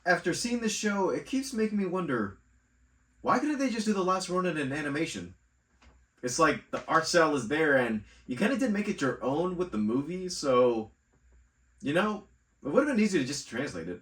After seeing this show, it keeps making me wonder, why couldn't they just do the last Ronin in animation? It's like the art style is there, and you kind of did make it your own with the movie, so, it would have been easy to just translate it.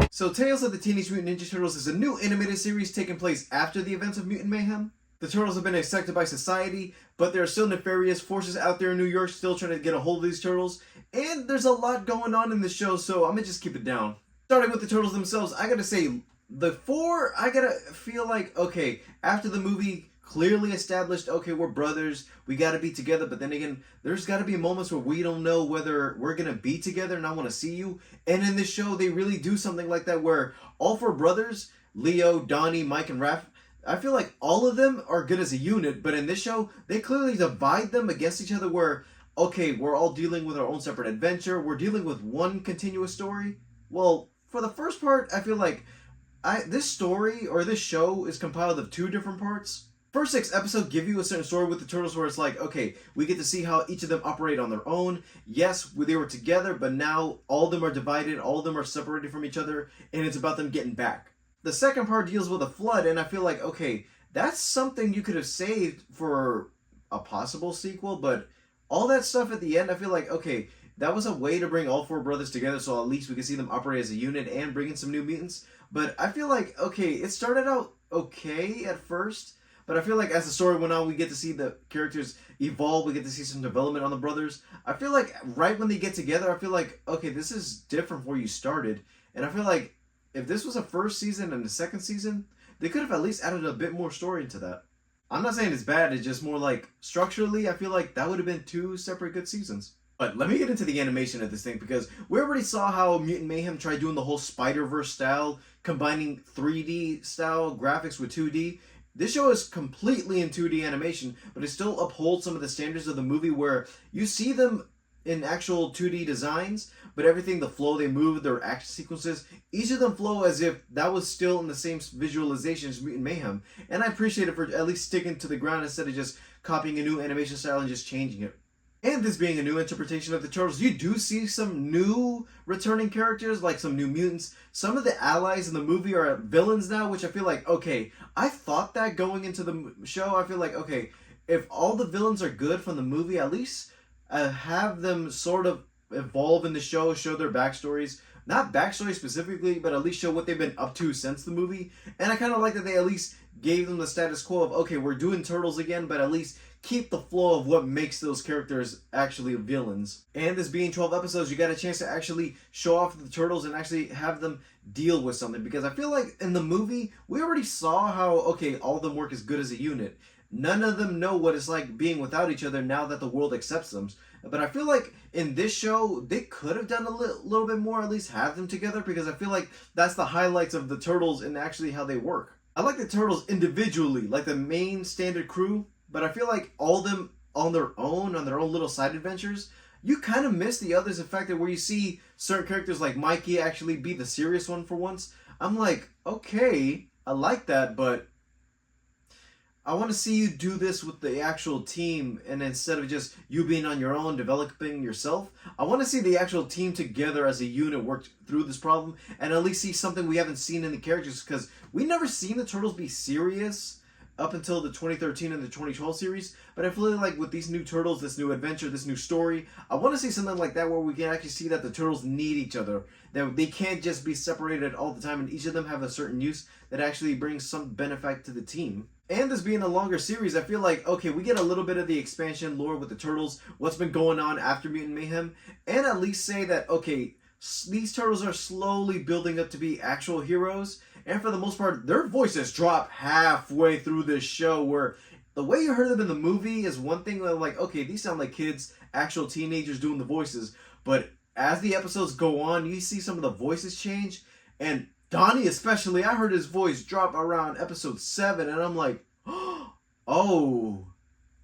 So Tales of the Teenage Mutant Ninja Turtles is a new animated series taking place after the events of Mutant Mayhem. The Turtles have been accepted by society, but there are still nefarious forces out there in New York still trying to get a hold of these turtles, and there's a lot going on in the show, so I'm gonna just keep it down. Starting with the turtles themselves, I gotta say, I gotta feel like, okay, after the movie clearly established, okay, we're brothers, we gotta be together, but then again, there's gotta be moments where we don't know whether we're gonna be together and I wanna see you. And in this show, they really do something like that where all four brothers, Leo, Donnie, Mike, and Raph, I feel like all of them are good as a unit, but in this show, they clearly divide them against each other where, okay, we're all dealing with our own separate adventure, we're dealing with one continuous story. Well, for the first part, I feel like this story or this show is compiled of two different parts. First 6 episodes give you a certain story with the turtles where it's like, okay, we get to see how each of them operate on their own. Yes, they were together, but now all of them are divided, all of them are separated from each other, and it's about them getting back. The second part deals with a flood, and I feel like, okay, that's something you could have saved for a possible sequel, but all that stuff at the end, I feel like, okay, that was a way to bring all four brothers together so at least we could see them operate as a unit and bring in some new mutants. But I feel like, okay, it started out okay at first, but I feel like as the story went on, we get to see the characters evolve. We get to see some development on the brothers. I feel like right when they get together, I feel like, okay, this is different from where you started. And I feel like if this was a first season and a second season, they could have at least added a bit more story into that. I'm not saying it's bad. It's just more like structurally, I feel like that would have been 2 separate good seasons. But let me get into the animation of this thing because we already saw how Mutant Mayhem tried doing the whole Spider-Verse style, combining 3D style graphics with 2D. This show is completely in 2D animation, but it still upholds some of the standards of the movie where you see them in actual 2D designs, but everything, the flow they move, their action sequences, each of them flow as if that was still in the same visualization as Mutant Mayhem. And I appreciate it for at least sticking to the ground instead of just copying a new animation style and just changing it. And this being a new interpretation of the Turtles, you do see some new returning characters, like some new mutants. Some of the allies in the movie are villains now, which I feel like, okay, I thought that going into the show. I feel like, okay, if all the villains are good from the movie, at least have them sort of evolve in the show, show their backstories. Not backstory specifically, but at least show what they've been up to since the movie. And I kind of like that they at least gave them the status quo of, okay, we're doing Turtles again, but at least keep the flow of what makes those characters actually villains. And this being 12 episodes, you got a chance to actually show off the Turtles and actually have them deal with something. Because I feel like in the movie, we already saw how, okay, all of them work as good as a unit. None of them know what it's like being without each other now that the world accepts them. But I feel like in this show, they could have done a little bit more, at least have them together, because I feel like that's the highlights of the Turtles and actually how they work. I like the Turtles individually, like the main standard crew, but I feel like all of them on their own little side adventures, you kind of miss the others. The fact that where you see certain characters like Mikey actually be the serious one for once, I'm like, okay, I like that, but I want to see you do this with the actual team, and instead of just you being on your own, developing yourself, I want to see the actual team together as a unit work through this problem, and at least see something we haven't seen in the characters, because we never seen the Turtles be serious up until the 2013 and the 2012 series, but I feel like with these new Turtles, this new adventure, this new story, I want to see something like that where we can actually see that the Turtles need each other, that they can't just be separated all the time, and each of them have a certain use that actually brings some benefit to the team. And this being a longer series, I feel like, okay, we get a little bit of the expansion lore with the Turtles, what's been going on after Mutant Mayhem, and at least say that, okay, these Turtles are slowly building up to be actual heroes, and for the most part, their voices drop halfway through this show, where the way you heard them in the movie is one thing, like, okay, these sound like kids, actual teenagers doing the voices, but as the episodes go on, you see some of the voices change, and Donnie especially, I heard his voice drop around episode 7, and I'm like, oh,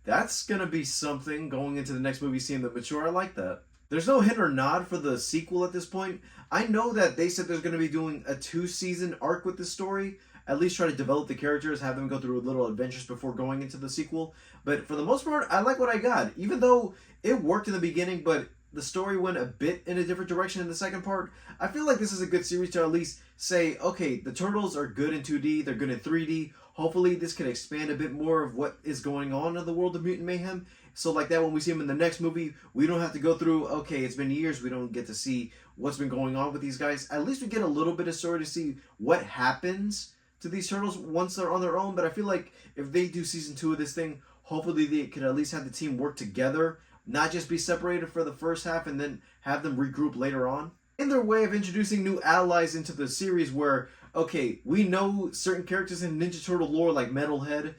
that's gonna be something going into the next movie, seeing the mature. I like that. There's no hint or nod for the sequel at this point. I know that they said there's going to be doing a 2-season arc with this story. At least try to develop the characters, have them go through little adventures before going into the sequel. But for the most part, I like what I got. Even though it worked in the beginning, but the story went a bit in a different direction in the second part, I feel like this is a good series to at least say, okay, the Turtles are good in 2D, they're good in 3D. Hopefully this can expand a bit more of what is going on in the world of Mutant Mayhem. So like that, when we see him in the next movie, we don't have to go through, okay, it's been years, we don't get to see what's been going on with these guys. At least we get a little bit of story to see what happens to these turtles once they're on their own. But I feel like if they do season 2 of this thing, hopefully they could at least have the team work together, not just be separated for the first half and then have them regroup later on. In their way of introducing new allies into the series where, okay, we know certain characters in Ninja Turtle lore like Metalhead,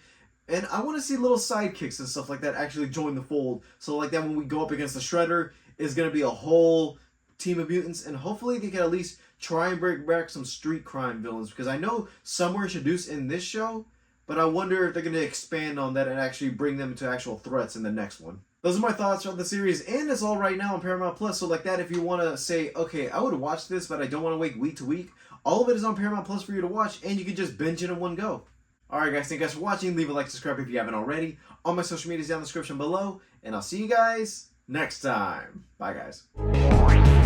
and I want to see little sidekicks and stuff like that actually join the fold. So like that when we go up against the Shredder, is going to be a whole team of mutants, and hopefully they can at least try and bring back some street crime villains, because I know some were introduced in this show, but I wonder if they're going to expand on that and actually bring them to actual threats in the next one. Those are my thoughts on the series, and it's all right now on Paramount Plus. So like that, if you want to say, okay, I would watch this, but I don't want to wait week to week, all of it is on Paramount Plus for you to watch, and you can just binge it in one go. Alright guys, thank you guys for watching. Leave a like, subscribe if you haven't already. All my social media is down in the description below, and I'll see you guys next time. Bye guys.